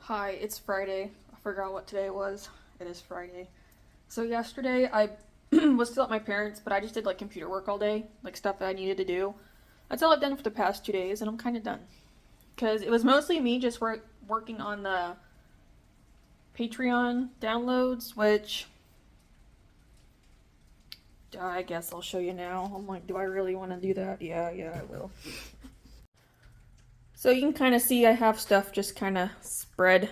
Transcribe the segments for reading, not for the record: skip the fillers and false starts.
Hi, it's Friday. I forgot what today was. It is Friday. So yesterday I was still at my parents', but I just did like computer work all day, like stuff that I needed to do. That's all I've done for the past 2 days, and I'm kind of done. Because it was mostly me just working on the Patreon downloads, which I guess I'll show you now. I'm like, do I really want to do that? Yeah, I will. So you can kind of see I have stuff just kind of spread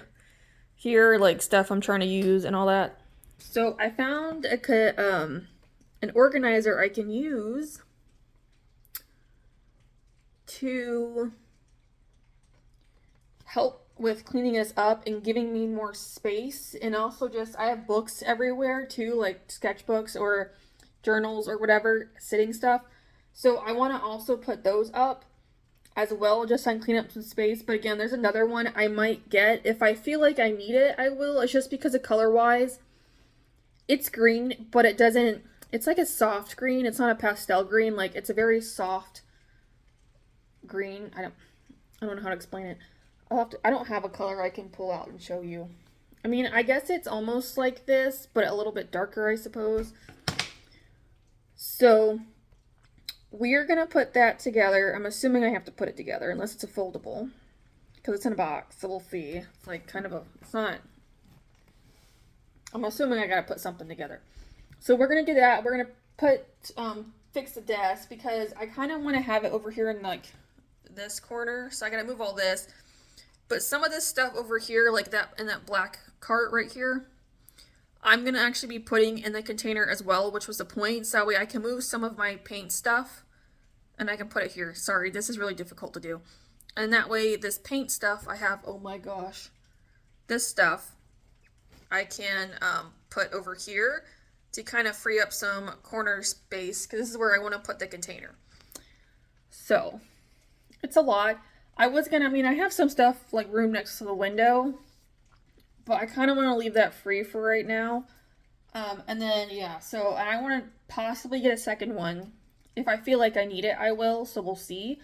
here, like stuff I'm trying to use and all that. So I found an organizer I can use to help with cleaning this up and giving me more space. And also just, I have books everywhere too, like sketchbooks or journals or whatever, sitting stuff. So I want to also put those up as well, just so I can clean up some space. But again, there's another one I might get. If I feel like I need it, I will. It's just because of color-wise. It's green, but it doesn't, it's like a soft green. It's not a pastel green. Like, it's a very soft green. I don't know how to explain it. I don't have a color I can pull out and show you. I mean, I guess it's almost like this, but a little bit darker, I suppose. So we're gonna put that together. I'm assuming I have to put it together unless it's a foldable, because it's in a box, so we'll see. It's like kind of a, it's not, I'm assuming I gotta put something together. So we're gonna do that. We're gonna put, fix the desk, because I kind of want to have it over here in like this corner. So I gotta move all this. But some of this stuff over here, like that in that black cart right here, I'm gonna actually be putting in the container as well, which was the point. So that way I can move some of my paint stuff and I can put it here. Sorry, this is really difficult to do. And that way this paint stuff I have, oh my gosh, this stuff I can put over here to kind of free up some corner space, because this is where I want to put the container. So it's a lot. I have some stuff like room next to the window, but I kind of want to leave that free for right now. And then, yeah, so I want to possibly get a second one. If I feel like I need it, I will, so we'll see.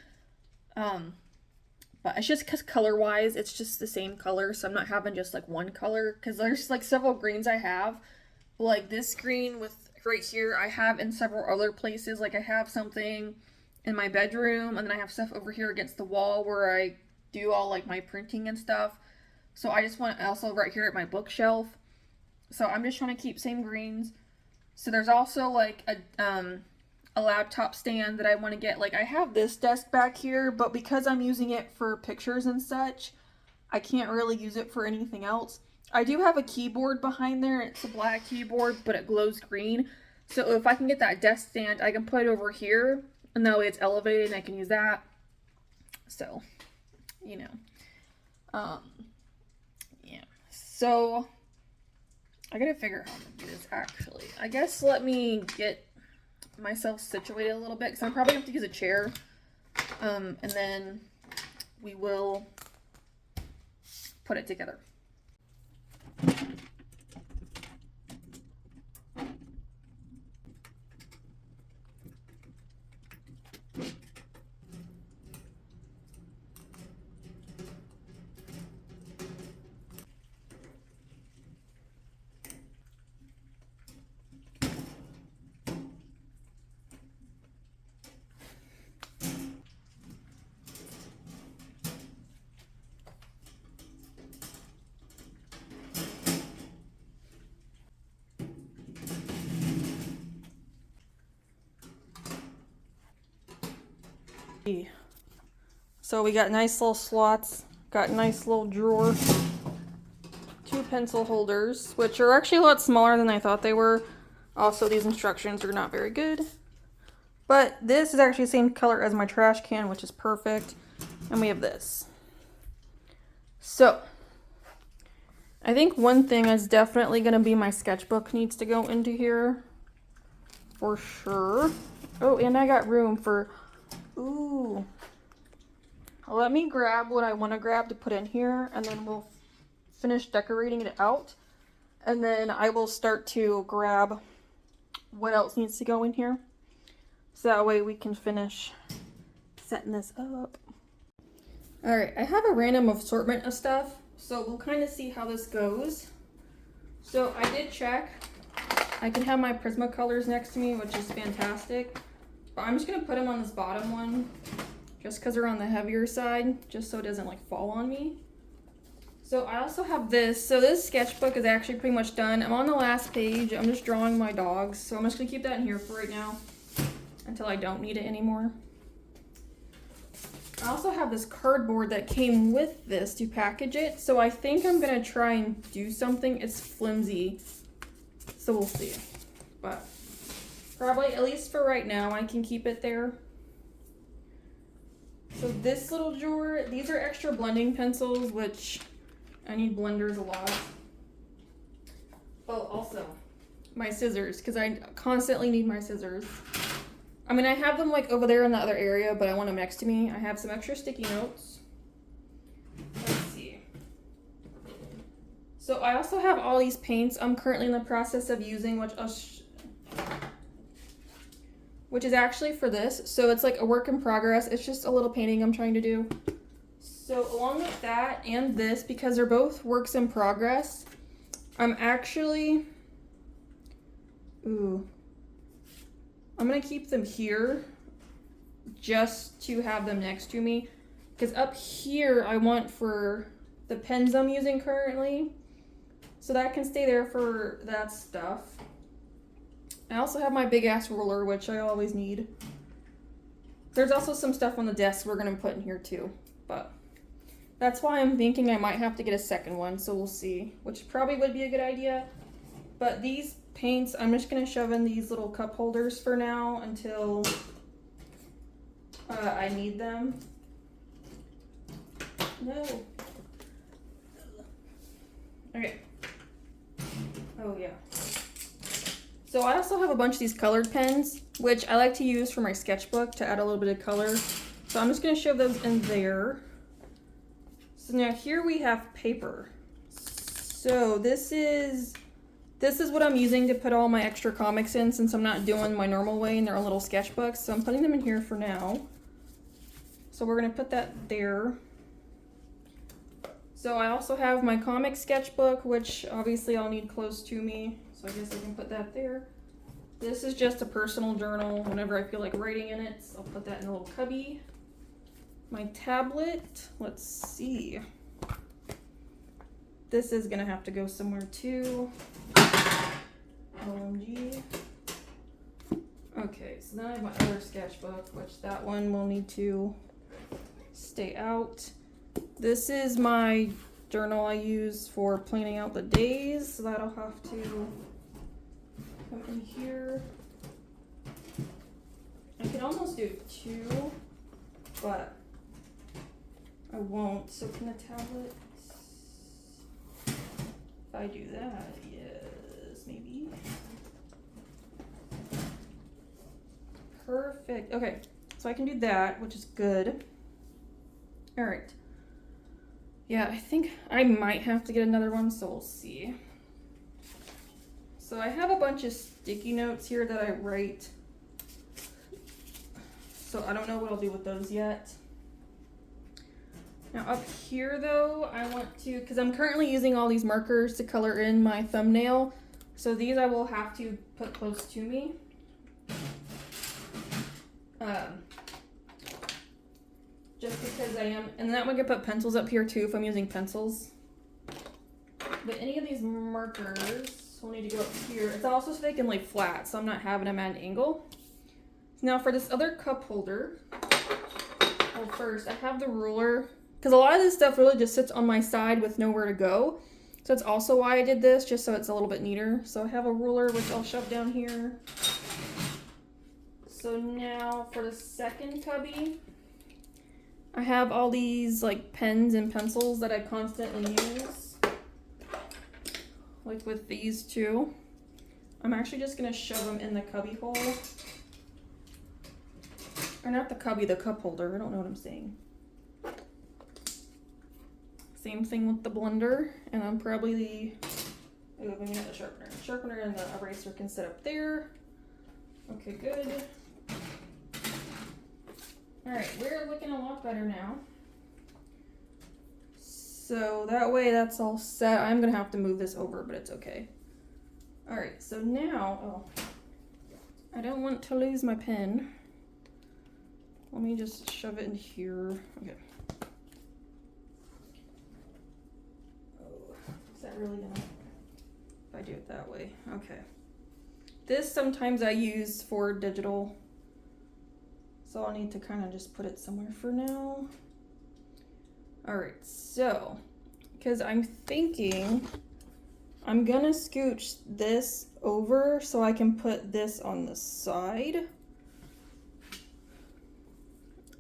But it's just because color-wise, it's just the same color, so I'm not having just like one color, because there's like several greens I have. But like this green with right here, I have in several other places. Like I have something in my bedroom, and then I have stuff over here against the wall where I do all like my printing and stuff. So I just want also right here at my bookshelf. So I'm just trying to keep same greens. So there's also like a laptop stand that I want to get. Like I have this desk back here, but because I'm using it for pictures and such, I can't really use it for anything else. I do have a keyboard behind there. It's a black keyboard, but it glows green. So if I can get that desk stand, I can put it over here, and that way it's elevated and I can use that. So, you know. Yeah. So I gotta figure out how to do this actually. I guess let me get myself situated a little bit, because I'm probably gonna have to use a chair. And then we will put it together. So we got nice little slots, got nice little drawer, 2 pencil holders, which are actually a lot smaller than I thought they were. Also, these instructions are not very good. But this is actually the same color as my trash can, which is perfect. And we have this. So, I think one thing is definitely going to be my sketchbook needs to go into here. For sure. Oh, and I got room for... Ooh. Let me grab what I want to grab to put in here, and then we'll finish decorating it out. And then I will start to grab what else needs to go in here. So that way we can finish setting this up. Alright, I have a random assortment of stuff. So we'll kind of see how this goes. So I did check. I can have my Prismacolors next to me, which is fantastic. But I'm just gonna put them on this bottom one, just because they're on the heavier side, just so it doesn't like fall on me. So I also have this. So this sketchbook is actually pretty much done. I'm on the last page. I'm just drawing my dogs. So I'm just gonna keep that in here for right now until I don't need it anymore. I also have this cardboard that came with this to package it. So I think I'm gonna try and do something. It's flimsy, so we'll see. But probably, at least for right now, I can keep it there. So this little drawer, these are extra blending pencils, which I need blenders a lot. Oh, also my scissors, because I constantly need my scissors. I mean, I have them like over there in the other area, but I want them next to me. I have some extra sticky notes. Let's see. So I also have all these paints I'm currently in the process of using, which is actually for this. So it's like a work in progress. It's just a little painting I'm trying to do. So along with that and this, because they're both works in progress, I'm actually, I'm gonna keep them here just to have them next to me. Because up here I want for the pens I'm using currently. So that can stay there for that stuff. I also have my big ass ruler, which I always need. There's also some stuff on the desk we're gonna put in here too. But that's why I'm thinking I might have to get a second one, so we'll see. Which probably would be a good idea. But these paints, I'm just gonna shove in these little cup holders for now until I need them. No. Okay. Oh yeah. So I also have a bunch of these colored pens, which I like to use for my sketchbook to add a little bit of color. So I'm just gonna shove those in there. So now here we have paper. So this is what I'm using to put all my extra comics in, since I'm not doing my normal way in their own little sketchbooks. So I'm putting them in here for now. So we're gonna put that there. So I also have my comic sketchbook, which obviously I'll need close to me. So I guess I can put that there. This is just a personal journal. Whenever I feel like writing in it, so I'll put that in a little cubby. My tablet, let's see. This is gonna have to go somewhere too. OMG. Okay, so then I have my other sketchbook, which that one will need to stay out. This is my journal I use for planning out the days, so that'll have to come in here. I could almost do two, but I won't. So can the tablet, if I do that, yes, maybe. Perfect. Okay, so I can do that, which is good. All right. Yeah, I think I might have to get another one, so we'll see. So I have a bunch of sticky notes here that I write. So I don't know what I'll do with those yet. Now up here though, I want to, because I'm currently using all these markers to color in my thumbnail. So these I will have to put close to me. Just because I am, and that one can put pencils up here too if I'm using pencils. But any of these markers will need to go up here. It's also so they can lay flat, so I'm not having them at an angle. Now for this other cup holder, well first I have the ruler, because a lot of this stuff really just sits on my side with nowhere to go. So that's also why I did this, just so it's a little bit neater. So I have a ruler, which I'll shove down here. So now for the second cubby, I have all these like pens and pencils that I constantly use. Like with these two. I'm actually just gonna shove them in the cubby hole. Or not the cubby, the cup holder. I don't know what I'm saying. Same thing with the blender. And I'm probably the, oh, maybe not the sharpener. The sharpener and the eraser can sit up there. Okay, good. Alright, we're looking a lot better now. So that way that's all set. I'm gonna have to move this over, but it's okay. All right, so now, oh, I don't want to lose my pen. Let me just shove it in here. Okay. Oh, is that really gonna, if I do it that way? Okay. This sometimes I use for digital, so I'll need to kind of just put it somewhere for now. All right, so, because I'm thinking I'm gonna scooch this over so I can put this on the side.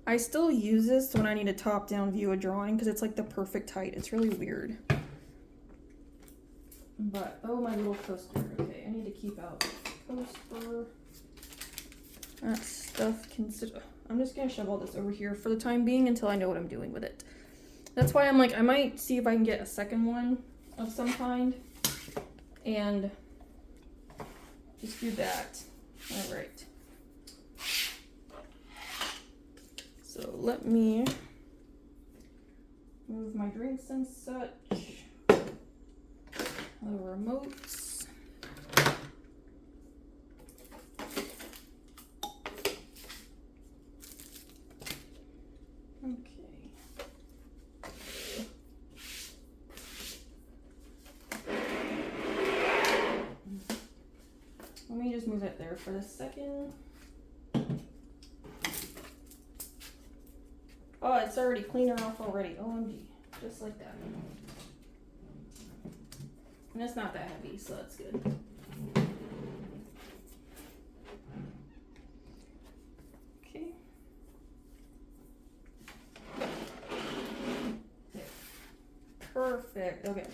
I still use this when I need a top-down view of drawing because it's like the perfect height. It's really weird. But, oh, my little coaster. Okay, I need to keep out the coaster. That stuff can sit. I'm just gonna shove all this over here for the time being until I know what I'm doing with it. That's why I'm like, I might see if I can get a second one of some kind and just do that. All right. So let me move my drinks and such. The remotes. Okay. Let me just move it there for a second. Oh, it's already cleaner off already. OMG. Just like that. And it's not that heavy, so that's good. Okay. Perfect. Okay.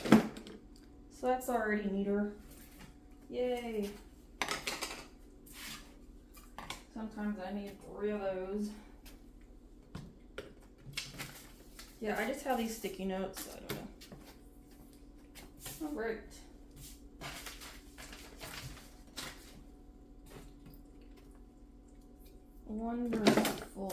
So that's already neater. Yay. Sometimes I need 3 of those. Yeah, I just have these sticky notes, so I don't know. All right. Wonderful.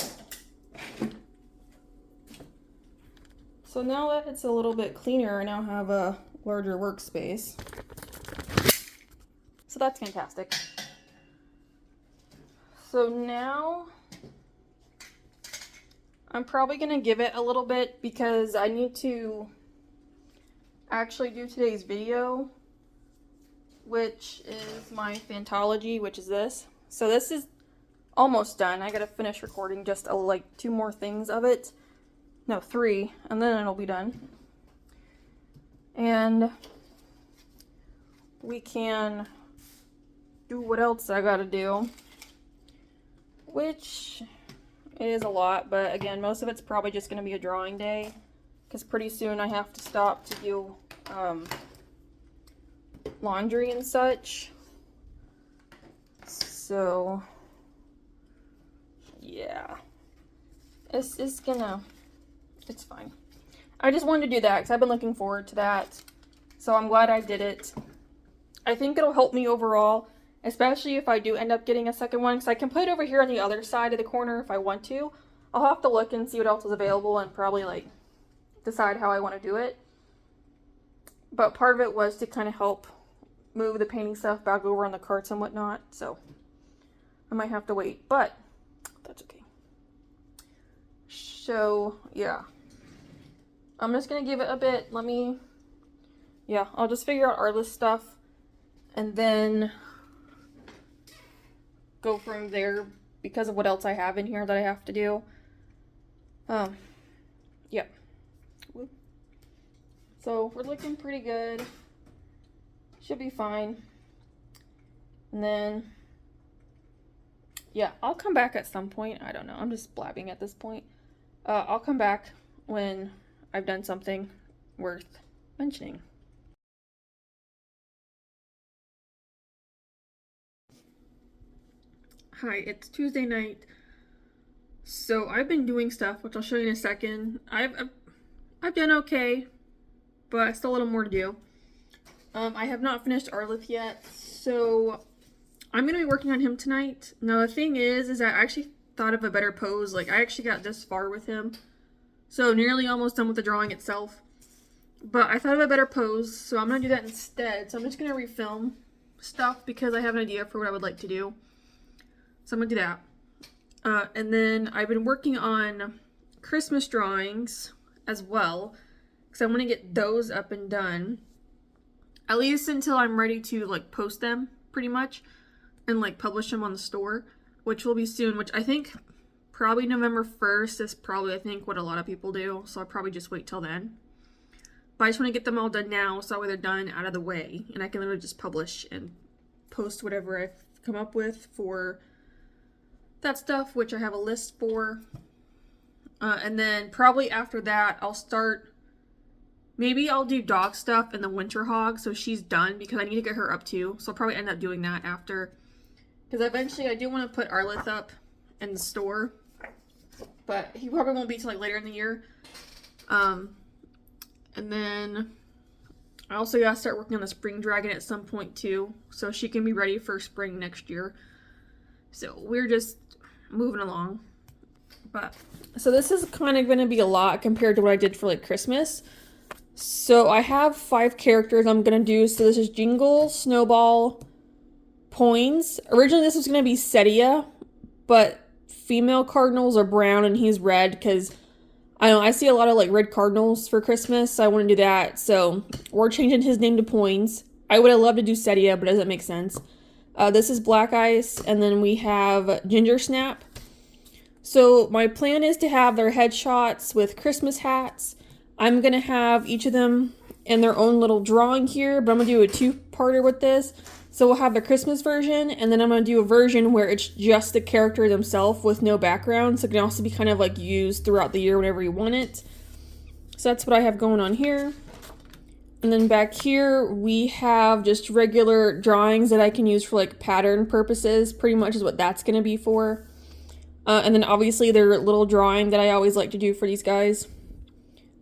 So now that it's a little bit cleaner, I now have a larger workspace. So that's fantastic. So now I'm probably gonna give it a little bit because I need to actually do today's video, which is my Fantology, which is this. So this is almost done. I gotta finish recording just like 2 more things of it. No, 3, and then it'll be done. And we can do what else I gotta do, which is a lot, but again, most of it's probably just gonna be a drawing day because pretty soon I have to stop to do laundry and such. So yeah, it's fine. I just wanted to do that because I've been looking forward to that, so I'm glad I did it. I think it'll help me overall, especially if I do end up getting a second one, because I can put it over here on the other side of the corner if I want to. I'll have to look and see what else is available and probably like decide how I want to do it. But part of it was to kind of help move the painting stuff back over on the carts and whatnot, so I might have to wait, but that's okay. So yeah, I'm just gonna give it a bit. I'll just figure out Artlist stuff and then go from there because of what else I have in here that I have to do. Yeah. So we're looking pretty good. Should be fine. And then, yeah, I'll come back at some point. I don't know. I'm just blabbing at this point. I'll come back when I've done something worth mentioning. Hi, it's Tuesday night. So I've been doing stuff, which I'll show you in a second. I've done okay, but still a little more to do. I have not finished Arlith yet, so I'm gonna be working on him tonight. Now the thing is I actually thought of a better pose. Like I actually got this far with him, so nearly almost done with the drawing itself. But I thought of a better pose, so I'm going to do that instead. So I'm just going to refilm stuff because I have an idea for what I would like to do. So I'm going to do that. And then I've been working on Christmas drawings as well, because I want to get those up and done. At least until I'm ready to like post them, pretty much, and like publish them on the store, which will be soon, which I think probably November 1st is probably, I think, what a lot of people do, so I'll probably just wait till then. But I just want to get them all done now, so that way they're done, out of the way, and I can literally just publish and post whatever I've come up with for that stuff, which I have a list for. And then probably after that, I'll start, maybe I'll do dog stuff in the Winter Hog, so she's done, because I need to get her up too, so I'll probably end up doing that after. Because eventually I do want to put Arlith up in the store, but he probably won't be till like later in the year. And then I also gotta start working on the Spring Dragon at some point too, so she can be ready for spring next year. So we're just moving along. But so this is kind of going to be a lot compared to what I did for like Christmas. So I have 5 characters I'm going to do. So this is Jingle, Snowball, Poins. Originally this was going to be Setia, but female cardinals are brown and he's red because I don't know, I see a lot of like red cardinals for Christmas, so I want to do that. So we're changing his name to Poins. I would have loved to do Setia, but it doesn't make sense. This is Black Ice, and then we have Ginger Snap. So my plan is to have their headshots with Christmas hats. I'm going to have each of them in their own little drawing here, but I'm going to do a 2-parter with this. So we'll have the Christmas version, and then I'm going to do a version where it's just the character themselves with no background, so it can also be kind of like used throughout the year whenever you want it. So that's what I have going on here. And then back here, we have just regular drawings that I can use for like pattern purposes, pretty much is what that's going to be for. And then obviously their little drawing that I always like to do for these guys,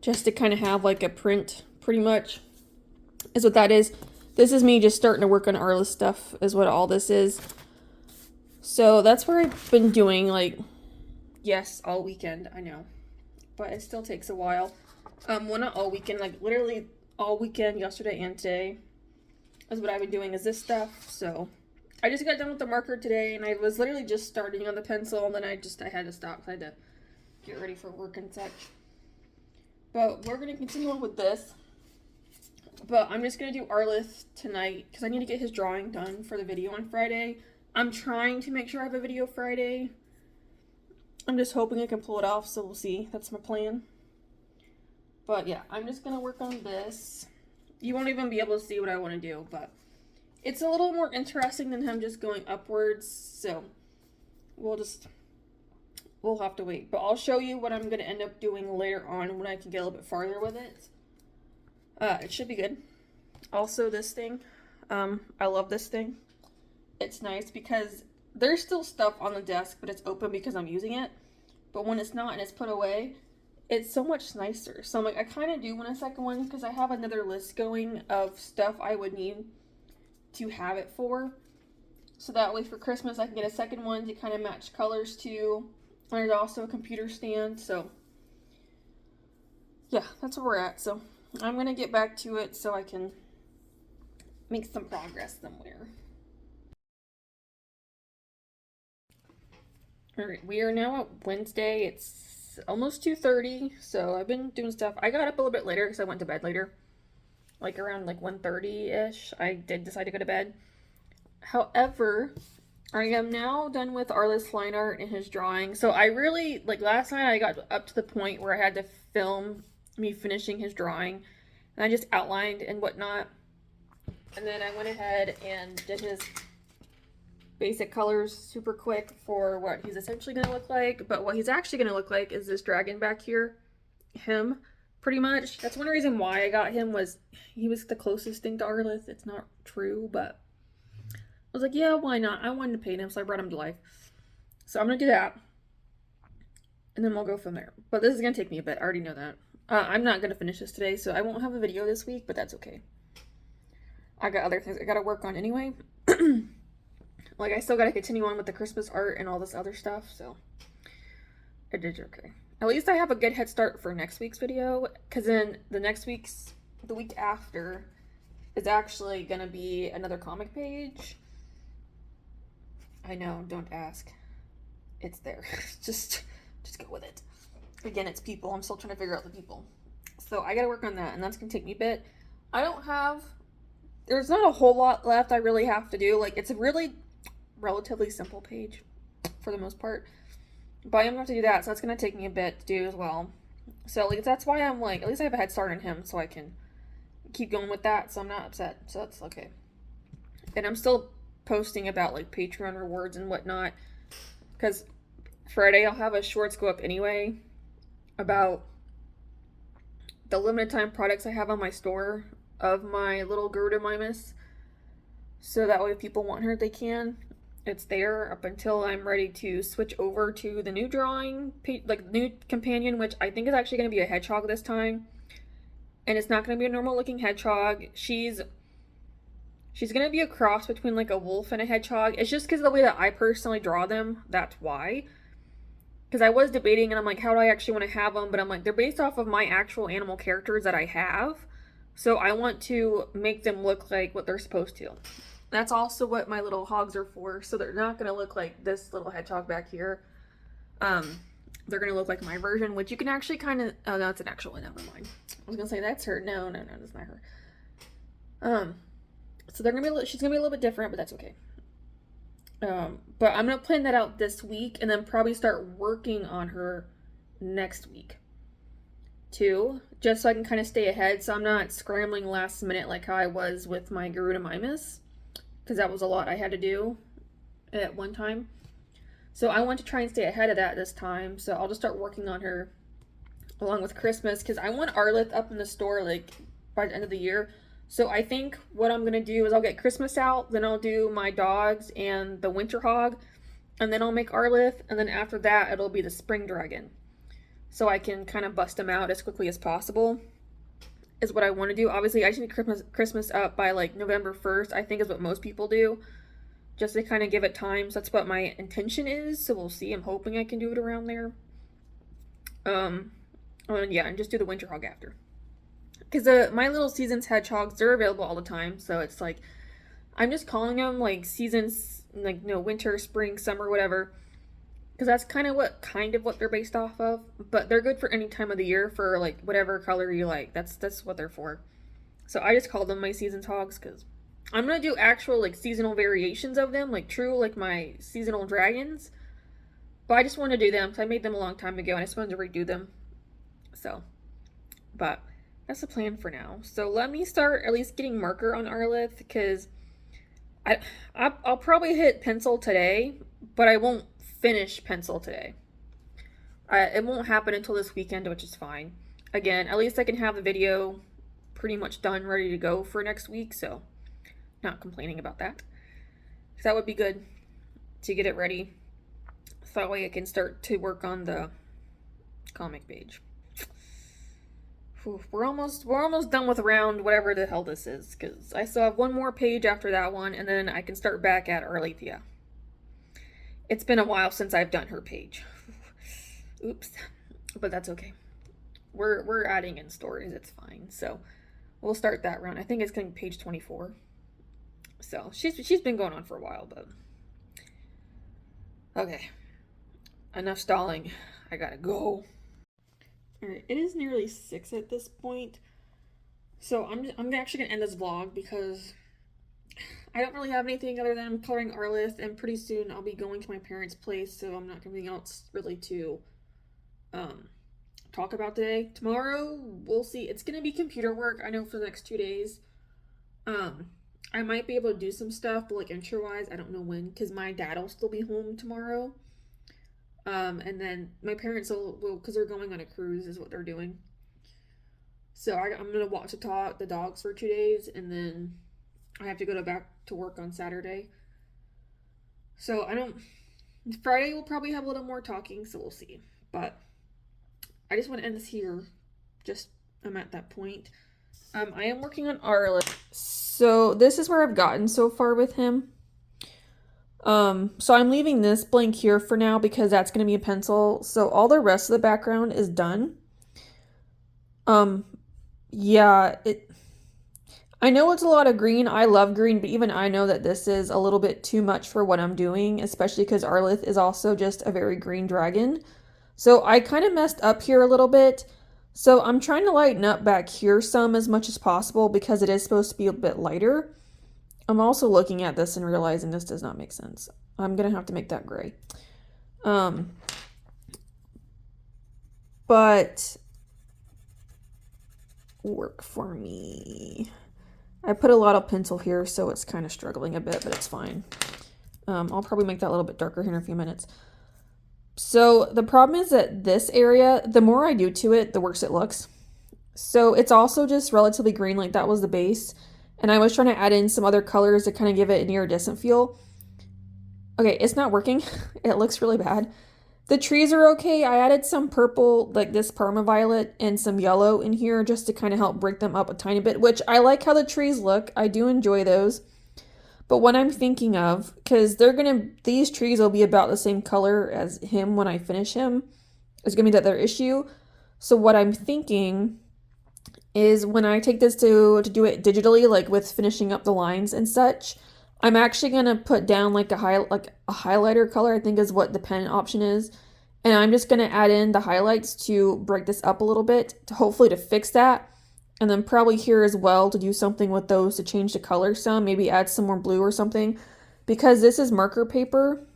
just to kind of have like a print, pretty much, is what that is. This is me just starting to work on Arlith stuff, is what all this is. So that's what I've been doing, like, yes, all weekend, I know. But it still takes a while. Well, not all weekend, like literally all weekend, yesterday and today, is what I've been doing, is this stuff. So I just got done with the marker today, and I was literally just starting on the pencil, and then I had to stop, I had to get ready for work and such. But we're going to continue on with this. But I'm just going to do Arlith tonight, because I need to get his drawing done for the video on Friday. I'm trying to make sure I have a video Friday. I'm just hoping I can pull it off, so we'll see. That's my plan. But yeah, I'm just going to work on this. You won't even be able to see what I want to do, but it's a little more interesting than him just going upwards, so we'll have to wait. But I'll show you what I'm going to end up doing later on when I can get a little bit farther with it. It should be good. Also, this thing, I love this thing. It's nice because there's still stuff on the desk, but it's open because I'm using it. But when it's not and it's put away, it's so much nicer. So I'm like, I kind of do want a second one because I have another list going of stuff I would need to have it for. So that way for Christmas I can get a second one to kind of match colors too. And there's also a computer stand. So yeah, that's where we're at. So I'm going to get back to it so I can make some progress somewhere. Alright, we are now at Wednesday. It's almost 2:30, so I've been doing stuff. I got up a little bit later because I went to bed later. Like around like 1:30-ish, I did decide to go to bed. However, I am now done with Arlith's line art and his drawing. So I really, like last night I got up to the point where I had to film me finishing his drawing, and I just outlined and whatnot, and then I went ahead and did his basic colors super quick for what he's essentially going to look like. But what he's actually going to look like is this dragon back here, him, pretty much. That's one reason why I got him, was he was the closest thing to Arlith. It's not true, but I was like, yeah, why not? I wanted to paint him, so I brought him to life. So I'm going to do that, and then we'll go from there. But this is going to take me a bit, I already know that. I'm not going to finish this today, so I won't have a video this week, but that's okay. I got other things I got to work on anyway. Like, I still got to continue on with the Christmas art and all this other stuff, so it did okay. At least I have a good head start for next week's video, because then the next week's the week after is actually gonna be another comic page. I know, don't ask. It's there. just go with it. Again, it's people. I'm still trying to figure out the people. So I gotta work on that, and that's gonna take me a bit. There's not a whole lot left I really have to do. Like, it's a really relatively simple page for the most part. But I'm gonna have to do that, so that's gonna take me a bit to do as well. So, like, that's why I'm like, at least I have a head start on him, so I can keep going with that, so I'm not upset. So that's okay. And I'm still posting about, like, Patreon rewards and whatnot, because Friday I'll have a shorts go up anyway about the limited time products I have on my store of my little Garuda Mimus. So that way if people want her, they can. It's there up until I'm ready to switch over to the new drawing, like new companion, which I think is actually going to be a hedgehog this time. And it's not going to be a normal looking hedgehog. She's going to be a cross between like a wolf and a hedgehog. It's just because of the way that I personally draw them. That's why. Because I was debating and I'm like, how do I actually want to have them? But I'm like, they're based off of my actual animal characters that I have. So I want to make them look like what they're supposed to. That's also what my little hogs are for. So they're not going to look like this little hedgehog back here. They're going to look like my version, which you can actually kind of... Oh, that's an actual one. Never mind. I was going to say, that's her. No, that's not her. So they're going to be... She's going to be a little bit different, but that's okay. But I'm going to plan that out this week and then probably start working on her next week too, just so I can kind of stay ahead, so I'm not scrambling last minute like how I was with my Garuda Mimus, because that was a lot I had to do at one time. So I want to try and stay ahead of that this time, so I'll just start working on her along with Christmas, because I want Arlith up in the store like by the end of the year. So I think what I'm going to do is I'll get Christmas out, then I'll do my dogs and the winter hog, and then I'll make Arlith, and then after that it'll be the spring dragon. So I can kind of bust them out as quickly as possible is what I want to do. Obviously, I should need Christmas up by like November 1st, I think is what most people do, just to kind of give it time. So that's what my intention is. So we'll see. I'm hoping I can do it around there. And yeah, and just do the winter hog after. Because my little seasons hedgehogs, they're available all the time. So it's like, I'm just calling them like seasons, like, winter, spring, summer, whatever. Because that's kind of what they're based off of. But they're good for any time of the year for like whatever color you like. That's what they're for. So I just call them my seasons hogs, because I'm going to do actual like seasonal variations of them. Like true, like my seasonal dragons. But I just want to do them because I made them a long time ago and I just wanted to redo them. So, but that's the plan for now. So let me start at least getting marker on Arlith, because I'll probably hit pencil today, but I won't finish pencil today. It won't happen until this weekend, which is fine. Again, at least I can have the video pretty much done, ready to go for next week, so not complaining about that. That would be good to get it ready. So that way I can start to work on the comic page. Whew, we're almost done with round whatever the hell this is, because I still have one more page after that one, and then I can start back at Arlethea. It's been a while since I've done her page. Oops. But that's okay. We're adding in stories, it's fine. So we'll start that round. I think it's going to be page 24. So she's been going on for a while, but okay. Enough stalling. I gotta go. Alright, it is nearly 6 at this point. So I'm actually gonna end this vlog because I don't really have anything other than I'm coloring Arlith, and pretty soon I'll be going to my parents' place, so I'm not anything else really to talk about today. Tomorrow, we'll see. It's gonna be computer work, I know, for the next 2 days. I might be able to do some stuff, but like intro-wise, I don't know when, because my dad will still be home tomorrow. And then my parents will, because they're going on a cruise is what they're doing. So I'm gonna watch the dogs for 2 days, and then I have to go back to work on Saturday. So Friday we'll probably have a little more talking, so we'll see. But I just want to end this here. I'm at that point. I am working on Arlith. So this is where I've gotten so far with him. So I'm leaving this blank here for now because that's going to be a pencil. So all the rest of the background is done. yeah, I know it's a lot of green. I love green, but even I know that this is a little bit too much for what I'm doing, especially because Arlith is also just a very green dragon. So I kind of messed up here a little bit. So I'm trying to lighten up back here some as much as possible because it is supposed to be a bit lighter. I'm also looking at this and realizing this does not make sense. I'm gonna have to make that gray. Um, but work for me. I put a lot of pencil here, so it's kind of struggling a bit, but it's fine. I'll probably make that a little bit darker here in a few minutes. So the problem is that this area, the more I do to it, the worse it looks. So it's also just relatively green, like that was the base. And I was trying to add in some other colors to kind of give it an iridescent feel. Okay, it's not working. It looks really bad. The trees are okay. I added some purple, like this Parma Violet, and some yellow in here just to kind of help break them up a tiny bit, which I like how the trees look. I do enjoy those. But what I'm thinking of, because these trees will be about the same color as him when I finish him, is gonna be the other issue. So what I'm thinking is when I take this to do it digitally, like with finishing up the lines and such, I'm actually gonna put down like a highlighter color, I think is what the pen option is. And I'm just gonna add in the highlights to break this up a little bit to hopefully to fix that. And then probably here as well to do something with those to change the color some, maybe add some more blue or something. Because this is marker paper.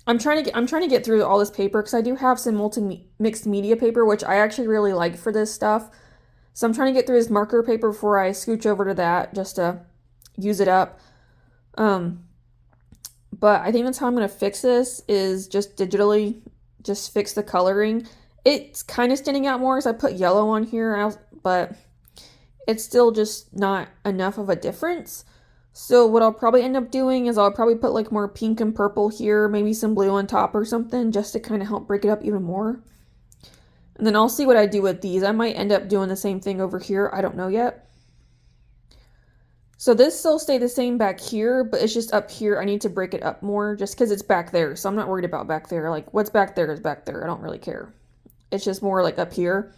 I'm trying to get through all this paper because I do have some mixed media paper, which I actually really like for this stuff. So I'm trying to get through this marker paper before I scooch over to that just to use it up. Um, but I think that's how I'm going to fix this is just digitally just fix the coloring. It's kind of standing out more as I put yellow on here, but it's still just not enough of a difference. So what I'll probably end up doing is I'll probably put like more pink and purple here, maybe some blue on top or something just to kind of help break it up even more. And then I'll see what I do with these. I might end up doing the same thing over here. I don't know yet. So this still stay the same back here, but it's just up here. I need to break it up more just because it's back there. So I'm not worried about back there. Like what's back there is back there. I don't really care. It's just more like up here.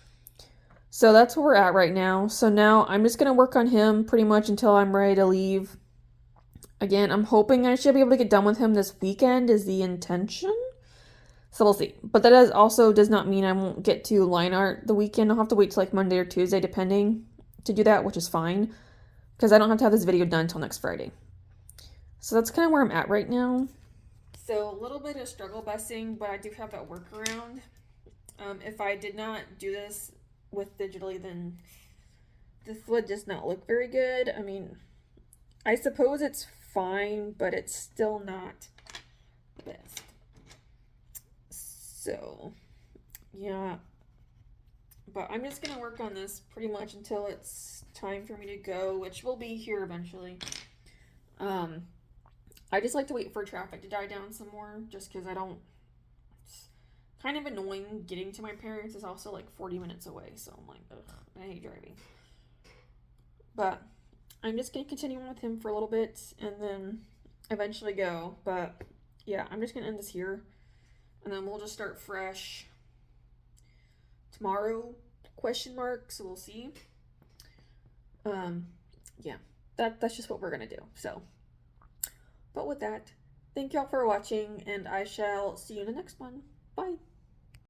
So that's where we're at right now. So now I'm just going to work on him pretty much until I'm ready to leave. Again, I'm hoping I should be able to get done with him this weekend is the intention. So we'll see. But that also does not mean I won't get to line art the weekend. I'll have to wait till like Monday or Tuesday depending to do that, which is fine. Because I don't have to have this video done until next Friday. So that's kind of where I'm at right now. So a little bit of struggle busing, but I do have that workaround. If I did not do this with digitally, then this would just not look very good. I mean, I suppose it's fine, but it's still not the best. So, yeah. But I'm just going to work on this pretty much until it's time for me to go, which will be here eventually. I just like to wait for traffic to die down some more, just because I don't... It's kind of annoying getting to my parents. Is also like 40 minutes away, so I'm like, ugh, I hate driving. But I'm just going to continue on with him for a little bit, and then eventually go. But, yeah, I'm just going to end this here. And then we'll just start fresh tomorrow, ? So we'll see. Yeah, that's just what we're gonna do. So, but with that, thank y'all for watching, and I shall see you in the next one. Bye.